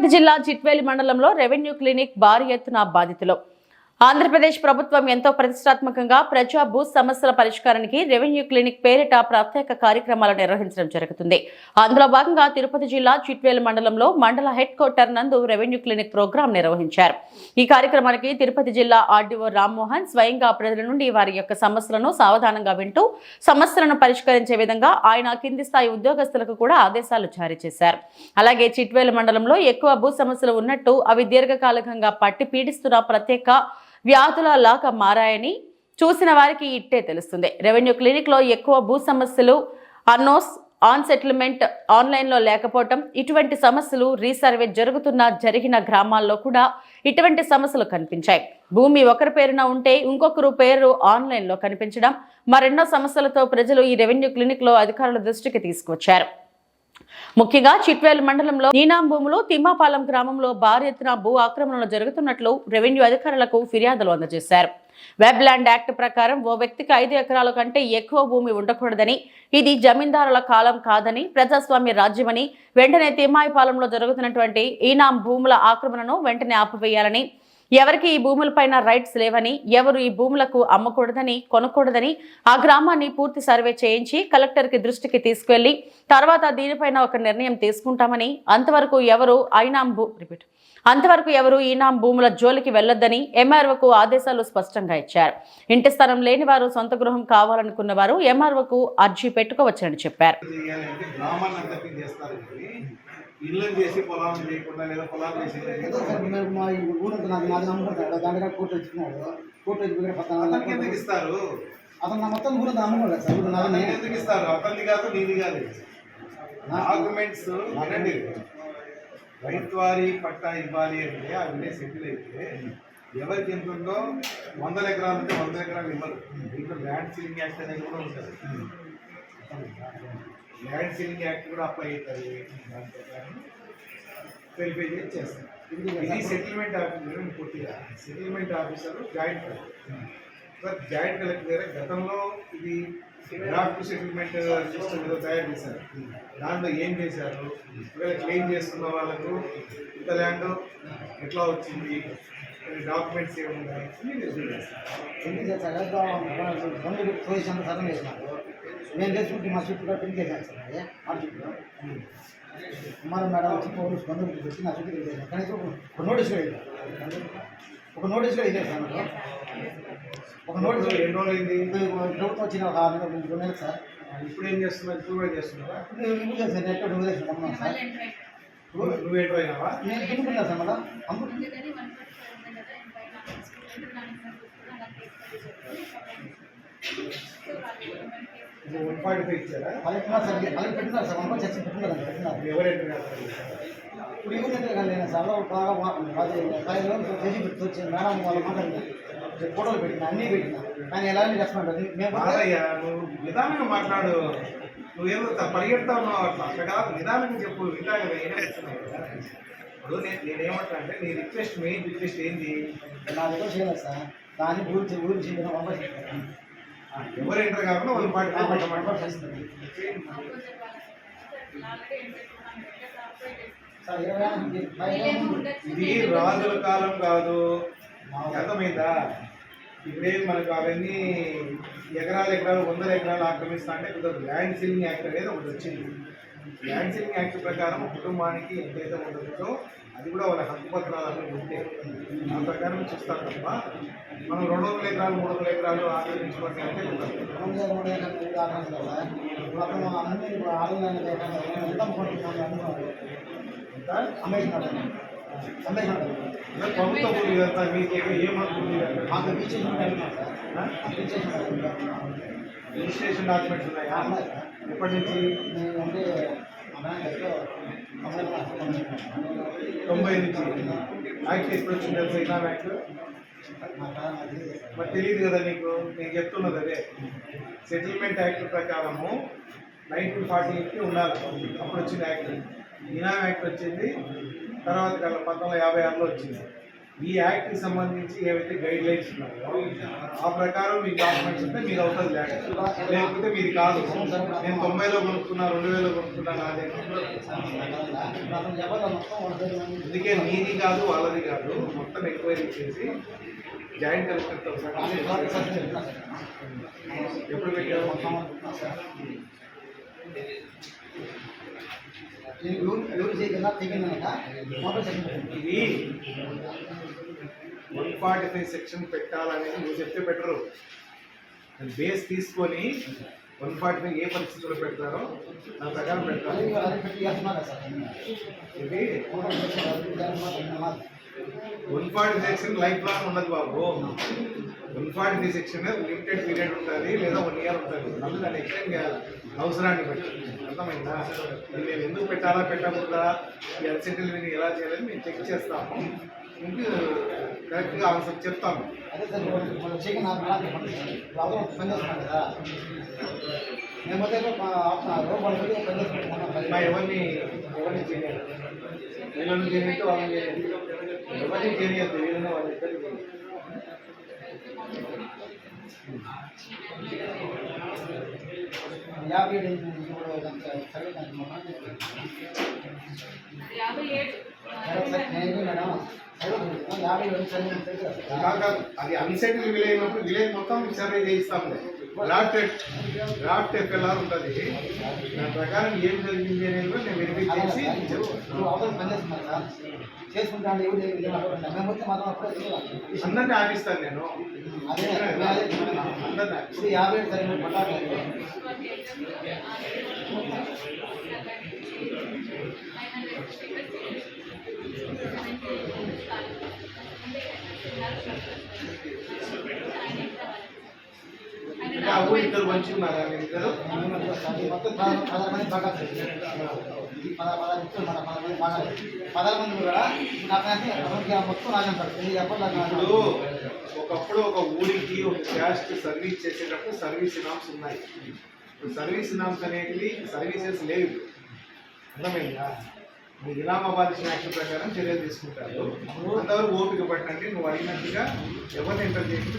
తిరుపతి జిల్లా చిట్వేలి మండలంలో revenue clinic భారీ ఎత్తున బాధితులు. ఆంధ్రప్రదేశ్ ప్రభుత్వం ఎంతో ప్రతిష్టాత్మకంగా ప్రజా భూ సమస్యల పరిష్కారానికి రెవెన్యూ క్లినిక్ పేరిట ప్రత్యేక కార్యక్రమాలు నిర్వహించడం జరుగుతుంది. అందులో భాగంగా తిరుపతి జిల్లా చిట్వేలి మండలంలో మండల హెడ్ క్వార్టర్ నందు రెవెన్యూ క్లినిక్ ప్రోగ్రాం నిర్వహించారు. ఈ కార్యక్రమానికి తిరుపతి జిల్లా ఆర్డీఓ రామ్మోహన్ స్వయంగా ప్రజల నుండి వారి యొక్క సమస్యలను సావధానంగా వింటూ సమస్యలను పరిష్కరించే విధంగా ఆయన కింది స్థాయి ఉద్యోగస్తులకు కూడా ఆదేశాలు జారీ చేశారు. అలాగే చిట్వేలి మండలంలో ఎక్కువ భూ సమస్యలు ఉన్నట్టు అవి దీర్ఘకాలికంగా పట్టి పీడిస్తున్న ప్రత్యేక వ్యాధుల లాగా మారాయని చూసిన వారికి ఇట్టే తెలుస్తుంది. రెవెన్యూ క్లినిక్ లో ఎక్కువ భూ సమస్యలు అన్నోస్ ఆన్ సెటిల్మెంట్ ఆన్లైన్లో లేకపోవటం, ఇటువంటి సమస్యలు రీసర్వే జరిగిన గ్రామాల్లో కూడా ఇటువంటి సమస్యలు కనిపించాయి. భూమి ఒకరి పేరున ఉంటే ఇంకొకరు పేరు ఆన్లైన్లో కనిపించడం, మరెన్నో సమస్యలతో ప్రజలు ఈ రెవెన్యూ క్లినిక్ లో అధికారుల దృష్టికి తీసుకువచ్చారు. ముఖ్యంగా చిట్వేలి మండలంలో నీనాం భూములు తిమ్మాపాలెం గ్రామంలో భారీ ఎత్తున భూ ఆక్రమణలు జరుగుతున్నట్లు రెవెన్యూ అధికారులకు ఫిర్యాదులు అందజేశారు. వెబ్ ల్యాండ్ యాక్ట్ ప్రకారం ఓ వ్యక్తికి 5 ఎకరాల కంటే ఎక్కువ భూమి ఉండకూడదని, ఇది జమీందారుల కాలం కాదని, ప్రజాస్వామ్య రాజ్యమని, వెంటనే తిమ్మాయిపాలెంలో జరుగుతున్నటువంటి ఈనాం భూముల ఆక్రమణను వెంటనే ఆపివేయాలని, ఎవరికి ఈ భూములపైన రైట్స్ లేవని, ఎవరు ఈ భూములకు అమ్మకూడదని, కొనకూడదని ఆ గ్రామాన్ని పూర్తి సర్వే చేయించి కలెక్టర్కి దృష్టికి తీసుకువెళ్లి తర్వాత దీనిపైన ఒక నిర్ణయం తీసుకుంటామని, అంతవరకు ఎవరు ఈనాం భూముల జోలికి వెళ్లొద్దని ఎంఆర్ఓకు ఆదేశాలు స్పష్టంగా ఇచ్చారు. ఇంటి స్థలం లేని వారు సొంత గృహం కావాలనుకున్న వారు ఎంఆర్ఓకు అర్జీ పెట్టుకోవచ్చని చెప్పారు. ఇల్లు చేసి పొలాలు చేయకుండా లేదా పొలాలు చేసి మా ఊరు నాకు నాది నమ్ముకుంటాడు, దానిగా కోర్టు వచ్చినాడు. కోర్టు వచ్చి ఎందుకు ఇస్తారు? అతను నా మొత్తం ఊరు నమ్ముకోలేదు సార్. ఊరు నాన్న ఎందుకు ఇస్తారు? అతనిది కాదు, నీది కాదు. డాక్యుమెంట్స్ వినండి. రైతువారి పట్టా ఇవ్వాలి అంటే ఆ విలేజ్ సెటిల్ అయితే ఎవరికి ఎంత ఉందో 100 ఎకరాలు ఉంటే 100 ఎకరాలు ఇవ్వరు. దీంట్లో ల్యాండ్ సీలింగ్ యాక్ట్ అనేది కూడా ఉంటుంది. ల్యాండ్ సీలింగ్ యాక్ట్ కూడా అప్లై అవుతుంది. దాని ప్రకారం వెరిఫై చేస్తారు. ఇది సెటిల్మెంట్ ఆఫీసర్ పూర్తిగా settlement officer joint collector. Joint collector దగ్గర గతంలో ఇది డ్రాఫ్ట్ సెటిల్మెంట్ సిస్టమ్ ఏదో తయారు చేశారు. దాంట్లో ఏం చేశారు, ఒకవేళ క్లెయిమ్ చేస్తున్న వాళ్ళకు ఇంత ల్యాండ్ ఎట్లా వచ్చింది, డాక్యుమెంట్స్ ఏమున్నాయి నేను తెచ్చుకుంటే మా చుట్టూ పెళ్లి చేశాను సార్. మా చుట్టూ కుమారం మేడం వచ్చి పోలీసు బంధువులు పెట్టి నా చుట్టూ వెళ్ళాను. కనీసం ఒక నోటీస్ కూడా ఇవ్వాలి. ఒక నోటీస్ కూడా ఇవ్వాలి సార్. ఒక నోటీస్ ఎన్ని రోజులు అయింది? ప్రభుత్వం వచ్చిన ఒక 2 నెలలు సార్. ఇప్పుడు ఏం చేస్తున్నారు? ఇప్పుడు కూడా చేస్తున్నారా? ఇప్పుడు సార్ నేను ఎక్కడ వదిలేసుకున్నాను సార్. నువ్వు ఏంటో అయినావా? నేను తినుకున్నాను సార్. మళ్ళీ అమ్ము 145 ఇచ్చారా? అలా పెట్టినారు సార్. అమ్మ చర్చ పెట్టినారు. ఎవరైతే ఇప్పుడు ఇవ్వలేదు కానీ నేను సార్ బాగా 10 రోజులు చేసి పెట్టుకొచ్చి మేడం వాళ్ళు మాట్లాడినా ఫోటోలు పెట్టినా అన్నీ పెట్టినా కానీ ఎలాంటి రెస్పాండ్ అది మేము నువ్వు నిదానంగా మాట్లాడు. నువ్వేమో పరిగెడతా ఉన్నావు అట్లా కాదు, నిదానంగా చెప్పు. వింటా కదా ఏం చేస్తున్నావు కదా. ఇప్పుడు నేనేమంటా అంటే నీ రిక్వెస్ట్, మెయిన్ రిక్వెస్ట్ ఏంటి? నా దగ్గర చేయలేదు సార్. దాన్ని ఊరు చేయడం ఎవరు ఎంటర్ కాకుండా వాళ్ళు ఇది రాజుల కాలం కాదు, అర్థమైందా? ఇప్పుడే మనకు అవన్నీ ఎకరాలు 100 ఎకరాలు ఆక్రమిస్తా అంటే కుదరదు. ల్యాండ్ సీలింగ్ యాక్ట్ అనేది ఒకటి వచ్చింది. ల్యాండ్ సీలింగ్ యాక్ట్ ప్రకారం కుటుంబానికి ఎంతైతే ఉండదో అది కూడా వాళ్ళ హక్కు పత్రాలు ఉంటే ఆ ప్రకారం చూస్తారు తప్ప మనం 200 ఎకరాలు 300 ఎకరాలు ఆక్రమించుకోండి అంటే ప్రభుత్వ భూమి ఇదంతా మీకు ఏమనుకుంటుంది? రిజిస్ట్రేషన్ డాక్యుమెంట్స్ ఉన్నాయా? ఎప్పటి నుంచి? 90 నుంచి. యాక్ట్ ఎప్పుడు వచ్చింది తెలుసా? ఇనాం యాక్ట్ మరి తెలియదు కదా నీకు. నేను చెప్తున్నది అదే. సెటిల్మెంట్ యాక్ట్ ప్రకారము 1948 ఉండాలి. అప్పుడు వచ్చింది యాక్ట్. ఇనాం యాక్ట్ వచ్చింది తర్వాత 1956లో వచ్చింది. ఈ యాక్ట్కి సంబంధించి ఏవైతే గైడ్ లైన్స్ ఉన్నాయో ఆ ప్రకారం మీ డాక్యుమెంట్స్ ఉంటే మీరు అవుతుంది లేకపోతే మీది కాదు. నేను 90లో కొనుక్కున్నా 2000లో కొనుక్కున్నా నాది అందుకే నీది కాదు వాళ్ళది కాదు, మొత్తం ఎంక్వైరీ చేసి జాయింట్ కలెక్టర్తో ఎప్పుడు పెట్టారు? ఇది 145 సెక్షన్ పెట్టాలనేది నువ్వు చెప్తే పెట్టరు. బేస్ తీసుకొని 145 ఏ పరిస్థితుల్లో పెడతారో దాని ప్రకారం పెట్టాలి. ఇది 145 సెక్షన్ లైఫ్ లాంగ్ ఉండదు బాబు. 145 సెక్షన్ లిమిటెడ్ పీరియడ్ ఉంటుంది లేదా 1 ఇయర్ ఉంటుంది. మళ్ళీ దాన్ని ఎక్స్టెండ్ చేయాలి అవసరాన్ని బట్టి. అర్థమైందా? ఇది మేము ఎందుకు పెట్టాలా పెట్టకూడదా, ఈ అన్సెటిల్ విని ఎలా చేయాలని మేము చెక్ చేస్తాము. ఇంక కరెక్ట్గా ఆన్సర్ చెప్తాము. అదే సార్ మనం చికెన్ ప్రాబ్లం పని చేస్తున్నాం కదా, మేమైతే ఆపుతున్నారు వాళ్ళు పని చేసుకుంటున్నాం. మా ఎవరిని చేయలేదు, వీళ్ళని చేయలేదు, వాళ్ళని చేయలేదు, ఎవరిని చేయలేదు, వీళ్ళని వాళ్ళ ఇద్దరికి చేయలేదు. 57 అది అన్సెటిల్ విలేజ్ అయినప్పుడు విలేజ్ మొత్తం సర్వే చేయిస్తాము. డ్రాఫ్ట్ ఎఫ్ఎల్ఆర్ ఉంటుంది, దాని ప్రకారం ఏం జరిగింది అనేది కూడా నేను వెరిఫై చేసి చేసుకుంటాను. అందరినీ ఆపిస్తాను నేను. ఇప్పుడు 57 సరే పట్టాలి. ఇద్దరు మంచి ఉన్నారా? ఇద్దరు మొత్తం 16 మంది బాగా 16 మంది కూడా నాకు మొత్తం రాజంటారు. ఇప్పుడు ఒకప్పుడు ఒక ఊరికి ఒక క్యాస్ట్ సర్వీస్ చేసేటప్పుడు సర్వీస్ ఇనామ్స్ ఉన్నాయి. ఇప్పుడు సర్వీస్ ఇనామ్స్ అనేటివి సర్వీసెస్ లేవు. అర్థమైందా? మీ ఇలామాబాద్ యాక్ట్ ప్రకారం చర్యలు తీసుకుంటారు. అంతవరకు ఓపిక పట్టండి. నువ్వు అడిగినట్టుగా ఎవరిని ఎంటర్ చేసి